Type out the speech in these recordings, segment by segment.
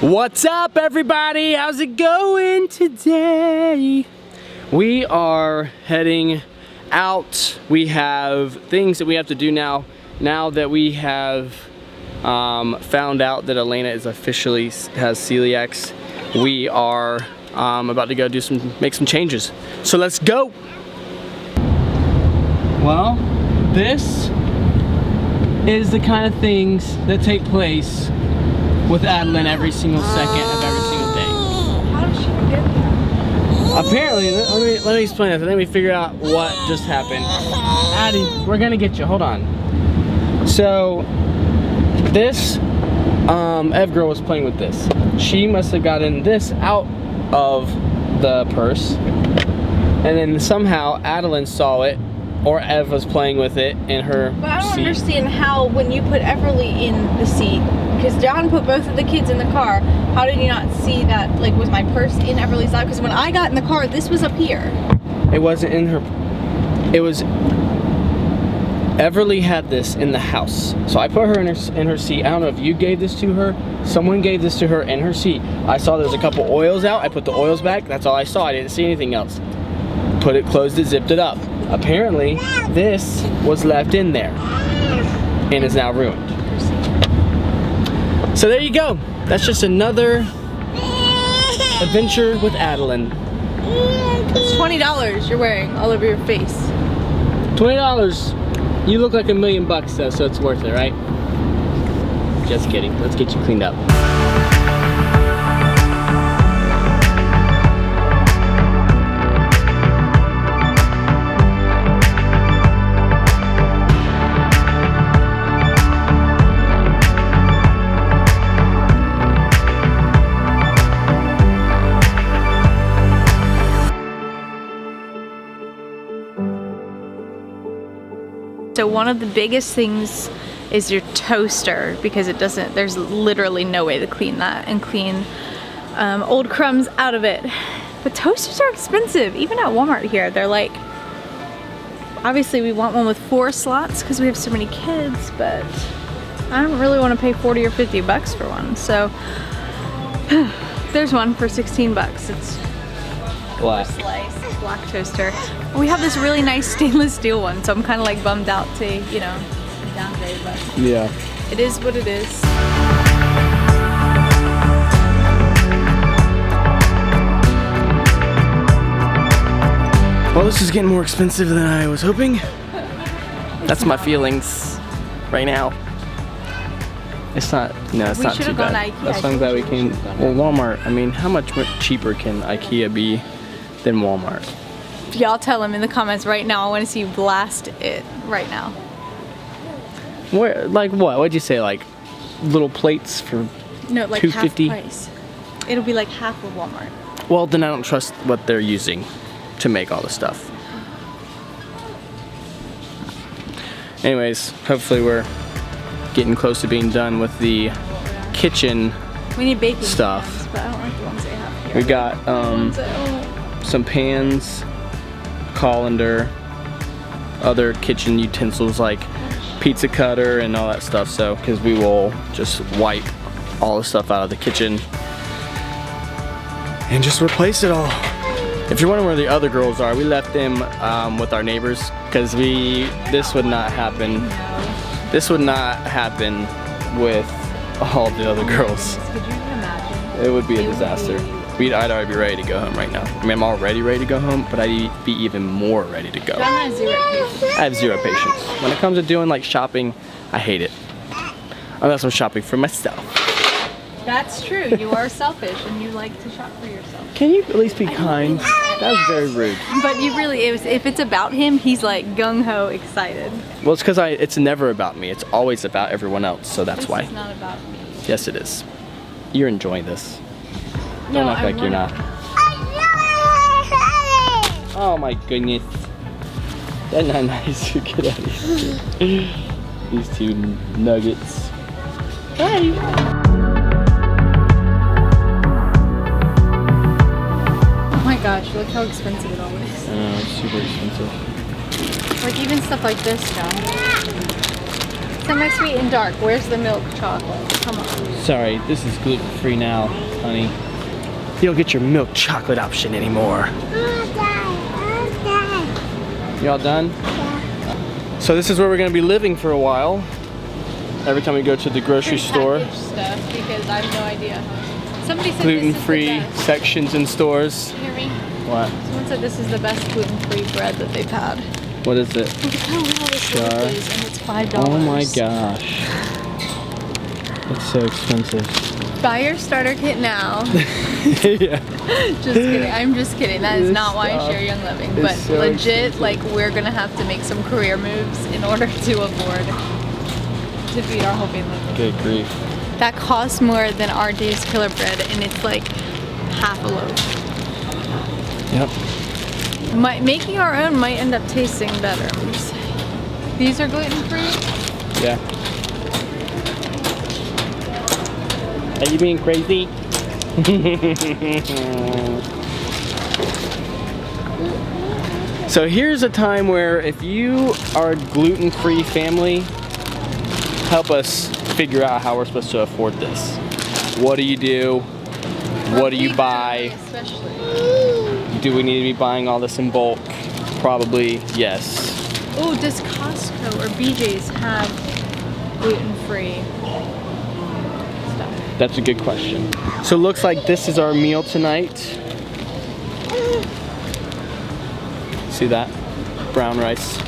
What's up, everybody? How's it going today? We are heading out. We have things that we have to do now that we have found out that Elena is officially has celiac. We are about to go make some changes. So let's go. Well, this is the kind of things that take place with Adeline every single second of every single day. How did she get that? Apparently, let me explain this. Let me figure out what just happened. Addie, we're gonna get you. Hold on. So, this Ev girl was playing with this. She must have gotten this out of the purse, and then somehow Adeline saw it, or Ev was playing with it in her But I don't seat. understand how, when you put Everly in the seat, because John put both of the kids in the car, how did you not see that? Like, was my purse in Everly's lap? Because when I got in the car, this was up here. It wasn't in her. It was. Everly had this in the house, so I put her in her seat. I don't know if you gave this to her. Someone gave this to her in her seat. I saw there's a couple oils out. I put the oils back. That's all I saw. I didn't see anything else. Put it, closed it, zipped it up. Apparently, this was left in there and is now ruined. So there you go. That's just another adventure with Adeline. It's $20 you're wearing all over your face. $20. You look like $1 million though, so it's worth it, right? Just kidding. Let's get you cleaned up. So one of the biggest things is your toaster, because it doesn't, there's literally no way to clean that and clean old crumbs out of it. But toasters are expensive, even at Walmart here. They're like, obviously we want one with 4 slots because we have so many kids, but I don't really want to pay 40 or 50 bucks for one. So there's one for 16 bucks. It's Black. Black toaster. We have this really nice stainless steel one, so I'm kind of like bummed out to, you know, downgrade, but Yeah. it is what it is. Well, this is getting more expensive than I was hoping. That's my feelings right now. It's not, no, it's not too bad. We should have gone to IKEA. That's why I'm glad we came. Well, Walmart, I mean, how much cheaper can IKEA be than Walmart? Y'all tell them in the comments right now. I want to see you blast it right now. Where, like what? What'd you say? Like little plates for No, like half $2.50? price. It'll be like half of Walmart. Well, then I don't trust what they're using to make all the stuff. Anyways, hopefully we're getting close to being done with the kitchen We need baking stuff. pans, but I don't like the ones they have here. We got The ones that- oh. some pans, colander, other kitchen utensils like pizza cutter and all that stuff, so because we will just wipe all the stuff out of the kitchen and just replace it all. If you're wondering where the other girls are, we left them with our neighbors because this would not happen. This would not happen with all the other girls. Could you imagine? It would be a disaster. I'd already be ready to go home right now. I mean, I'm already ready to go home, but I'd be even more ready to go. John has 0 patience. I have 0 patience. When it comes to doing like shopping, I hate it. Unless I'm shopping for myself. That's true. You are selfish and you like to shop for yourself. Can you at least be kind? That was very rude. But you really, if it's about him, he's like gung-ho excited. Well, it's because it's never about me. It's always about everyone else, so that's This why. is not about me. Yes, it is. You're enjoying this. No, Don't act like you're not. Oh my goodness. That's not nice. Get out of here. These 2 nuggets. Hi. Oh my gosh, look how expensive it all is. I know, it's super expensive. Like even stuff like this, John. semi-sweet and dark. Where's the milk chocolate? Come on. Sorry, this is gluten-free now, honey. You don't get your milk chocolate option anymore. You all done? Yeah. So this is where we're gonna be living for a while. Every time we go to the grocery store. Stuff because I have no idea. Somebody said Gluten-free sections in stores. Can you hear me? What? Someone said this is the best gluten-free bread that they've had. What is it? Look at how little this Char. loaf is, and it's $5. Oh my gosh. That's so expensive. Buy your starter kit now. Yeah. Just kidding. I'm just kidding. That is This not why I stuff share Young Living. is But so legit, expensive. like, we're gonna have to make some career moves in order to afford to feed our whole family. Good grief. That costs more than our Dave's Killer bread, and it's like half a loaf. Yep. Making our own might end up tasting better. I'm just saying. These are gluten-free? Yeah. Are you being crazy? So here's a time where if you are a gluten-free family, help us figure out how we're supposed to afford this. What do you do? What do you buy? Especially. Do we need to be buying all this in bulk? Probably yes. Oh, does Costco or BJ's have gluten-free stuff? That's a good question. So it looks like this is our meal tonight. See that? Brown rice,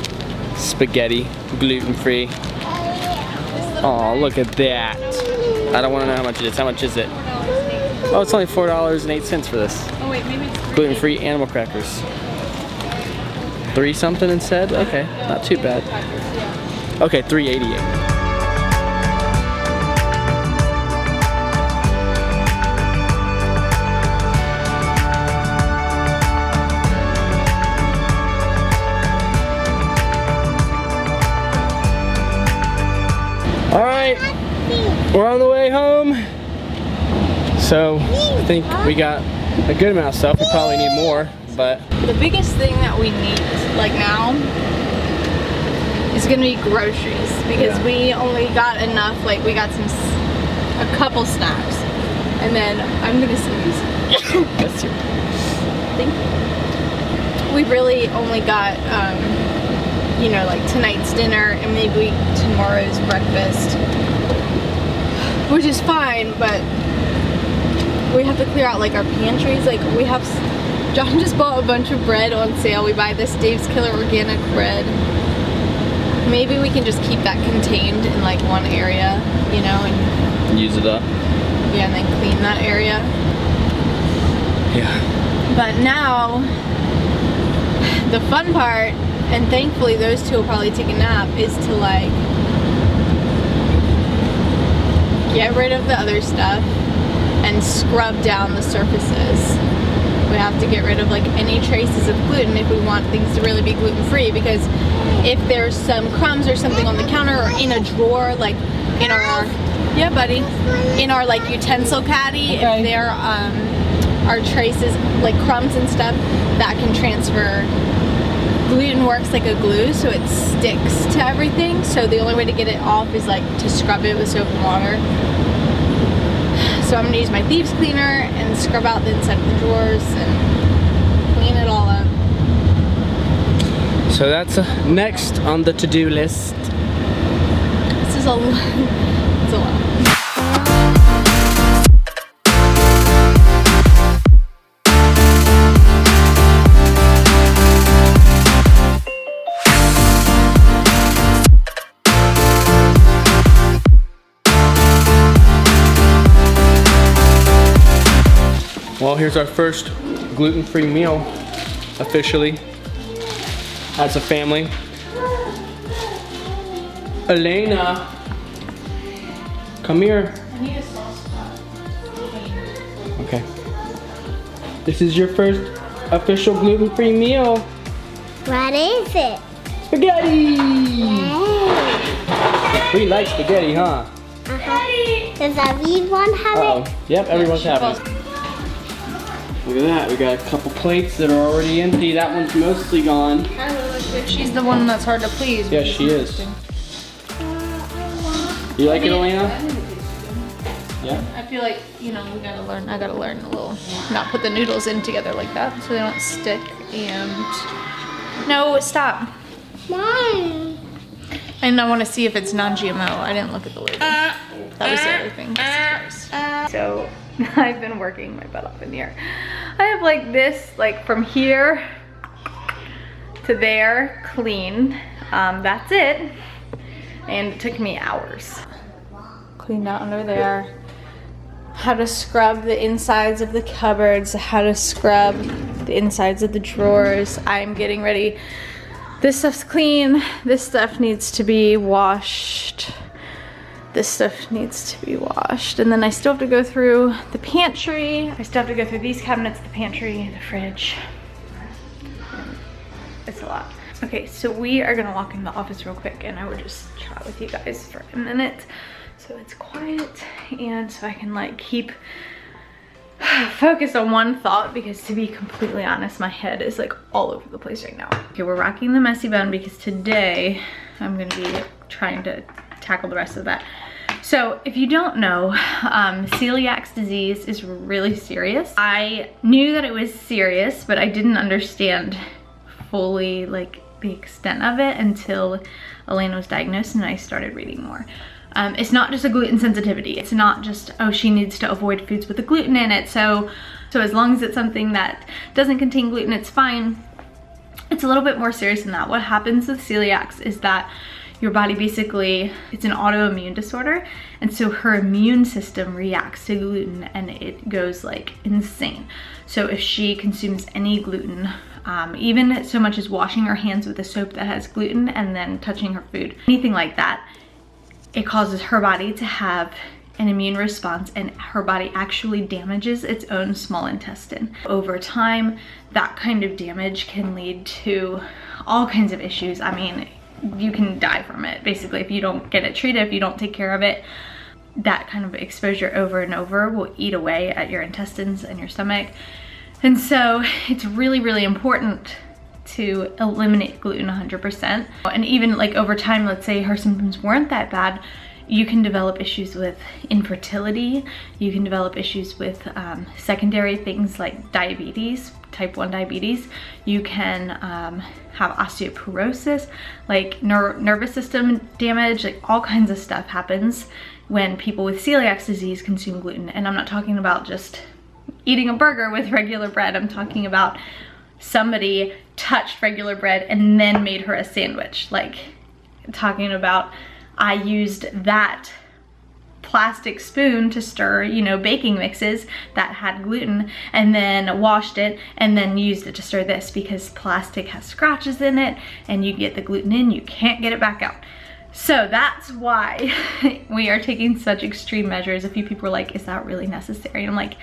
spaghetti, gluten-free. Oh, look at that. I don't want to know how much it is. How much is it? Oh, it's only $4.08 for this. Oh wait, maybe it's Gluten-free animal crackers. 3 something instead? Okay, not too bad. Okay, $3.88. All right, we're on the way home. So I think we got a good amount of stuff. We probably need more, but The biggest thing that we need, like now, is gonna be groceries because Yeah. we only got enough. Like we got a couple snacks, and then I'm gonna sneeze. that's your. Thank you. We really only got, you know, like tonight's dinner and maybe tomorrow's breakfast, which is fine, but we have to clear out like our pantries. Like we have, John just bought a bunch of bread on sale. We buy this Dave's Killer organic bread. Maybe we can just keep that contained in like one area, you know, and Use it up. yeah, and then clean that area. Yeah. But now, the fun part, and thankfully those two will probably take a nap, is to like get rid of the other stuff and scrub down the surfaces. We have to get rid of like any traces of gluten if we want things to really be gluten-free, because if there's some crumbs or something on the counter or in a drawer, like in our, yeah buddy, in our like utensil caddy, Okay. if there are traces like crumbs and stuff, that can transfer. Gluten works like a glue, so it sticks to everything, so the only way to get it off is like to scrub it with soap and water. So I'm gonna use my thieves cleaner and scrub out the inside of the drawers and clean it all up. So that's next on the to-do list. This is a lot. It's a lot. Well, here's our first gluten-free meal, officially, as a family. Elena, come here. I need a sauce pot. Okay. This is your first official gluten-free meal. What is it? Spaghetti! Hey. We like spaghetti, huh? Does everyone have Uh-oh. it? Yep, everyone's having it. Look at that, we got a couple plates that are already empty. That one's mostly gone. She's the one that's hard to please. Yeah, she is. You like it, Elena? Yeah? I feel like, you know, I gotta learn a little, not put the noodles in together like that so they don't stick and, no, stop. Mom. And I want to see if it's non-GMO. I didn't look at the label. That was the other thing. So I've been working my butt off in here. I have like this, like from here to there, clean. That's it. And it took me hours. Cleaned out under there. How to scrub the insides of the cupboards. How to scrub the insides of the drawers. I'm getting ready. This stuff's clean. This stuff needs to be washed. This stuff needs to be washed. And then I still have to go through the pantry. I still have to go through these cabinets, the pantry, the fridge. It's a lot. Okay, so we are gonna walk in the office real quick and I will just chat with you guys for a minute. So it's quiet and so I can like keep focused on one thought, because to be completely honest, my head is like all over the place right now. Okay, we're rocking the messy bun because today I'm gonna be trying to tackle the rest of that. So if you don't know, celiac disease is really serious. I knew that it was serious, but I didn't understand fully like the extent of it until Elena was diagnosed and I started reading more. It's not just a gluten sensitivity. It's not just, oh, she needs to avoid foods with the gluten in it. So as long as it's something that doesn't contain gluten, it's fine. It's a little bit more serious than that. What happens with celiac is that your body basically, it's an autoimmune disorder. And so her immune system reacts to gluten and it goes like insane. So if she consumes any gluten, even so much as washing her hands with a soap that has gluten and then touching her food, anything like that, it causes her body to have an immune response and her body actually damages its own small intestine. Over time, that kind of damage can lead to all kinds of issues. I mean, you can die from it, basically, if you don't get it treated, if you don't take care of it. That kind of exposure over and over will eat away at your intestines and your stomach. And so it's really, really important to eliminate gluten 100%. And even like over time, let's say her symptoms weren't that bad, you can develop issues with infertility. You can develop issues with secondary things like diabetes, type 1 diabetes. You can have osteoporosis, like nervous system damage, like all kinds of stuff happens when people with celiac disease consume gluten. And I'm not talking about just eating a burger with regular bread. I'm talking about somebody touched regular bread and then made her a sandwich. Like talking about, I used that plastic spoon to stir, you know, baking mixes that had gluten and then washed it and then used it to stir this, because plastic has scratches in it and you get the gluten in, you can't get it back out. So that's why we are taking such extreme measures. A few people are like, is that really necessary? And I'm like,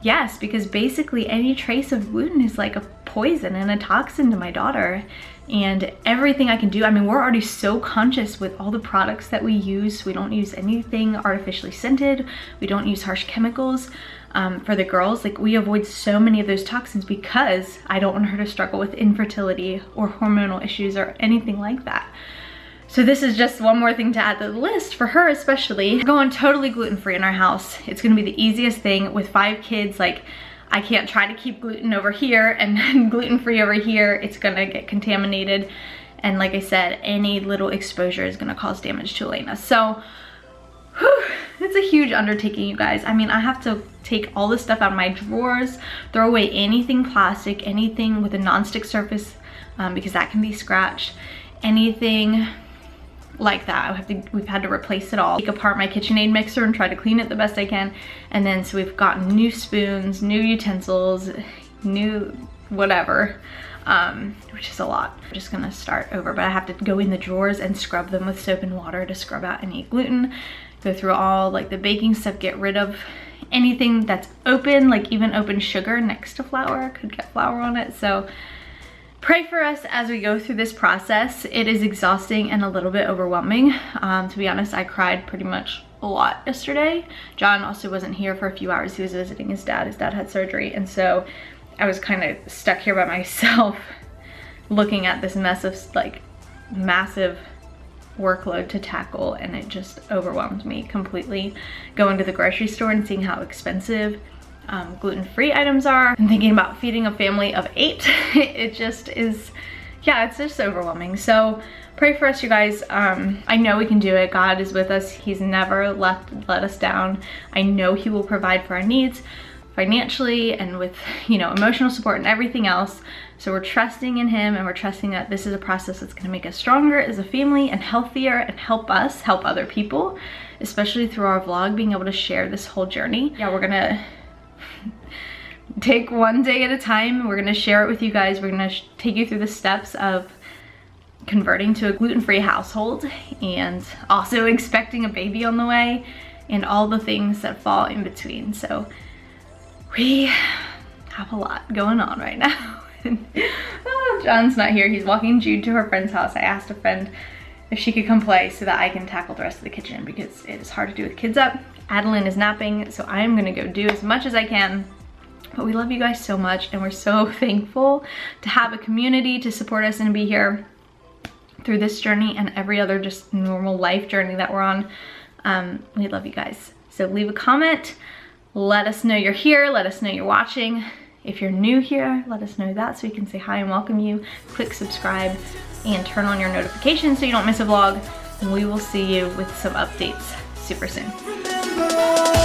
yes, because basically any trace of gluten is like a poison and a toxin to my daughter. And everything I can do, I mean, we're already so conscious with all the products that we use. We don't use anything artificially scented. We don't use harsh chemicals. For the girls, like we avoid so many of those toxins because I don't want her to struggle with infertility or hormonal issues or anything like that. So this is just one more thing to add to the list for her, especially. We're going totally gluten-free in our house. It's gonna be the easiest thing with 5 kids. Like, I can't try to keep gluten over here and then gluten-free over here. It's gonna get contaminated. And like I said, any little exposure is gonna cause damage to Elena. So, whew, it's a huge undertaking, you guys. I mean, I have to take all this stuff out of my drawers, throw away anything plastic, anything with a non-stick surface, because that can be scratched. Anything like that, we've had to replace it all. Take apart my KitchenAid mixer and try to clean it the best I can. And then so we've gotten new spoons, new utensils, new whatever, which is a lot. I'm just gonna start over, but I have to go in the drawers and scrub them with soap and water to scrub out any gluten, go through all like the baking stuff, get rid of anything that's open, like even open sugar next to flour could get flour on it. So pray for us as we go through this process. It is exhausting and a little bit overwhelming. To be honest, I cried pretty much a lot yesterday. John also wasn't here for a few hours. He was visiting his dad. His dad had surgery. And so I was kind of stuck here by myself looking at this mess of like massive workload to tackle, and it just overwhelmed me completely. Going to the grocery store and seeing how expensive gluten-free items are and thinking about feeding a family of 8, it just is, yeah, it's just overwhelming. So pray for us, you guys. I know we can do it. God is with us. He's never let us down. I know he will provide for our needs financially and with, you know, emotional support and everything else. So we're trusting in him, and we're trusting that this is a process that's gonna make us stronger as a family and healthier, and help us help other people, especially through our vlog, being able to share this whole journey. Yeah, we're gonna take one day at a time. We're gonna share it with you guys. We're gonna take you through the steps of converting to a gluten-free household, and also expecting a baby on the way, and all the things that fall in between. So we have a lot going on right now. Oh, John's not here. He's walking Jude to her friend's house. I asked a friend if she could come play so that I can tackle the rest of the kitchen, because it is hard to do with kids up. Adeline is napping, so I am gonna go do as much as I can. But we love you guys so much, and we're so thankful to have a community to support us and be here through this journey and every other just normal life journey that we're on. We love you guys. So leave a comment. Let us know you're here. Let us know you're watching. If you're new here, let us know that so we can say hi and welcome you. Click subscribe and turn on your notifications so you don't miss a vlog. And we will see you with some updates super soon.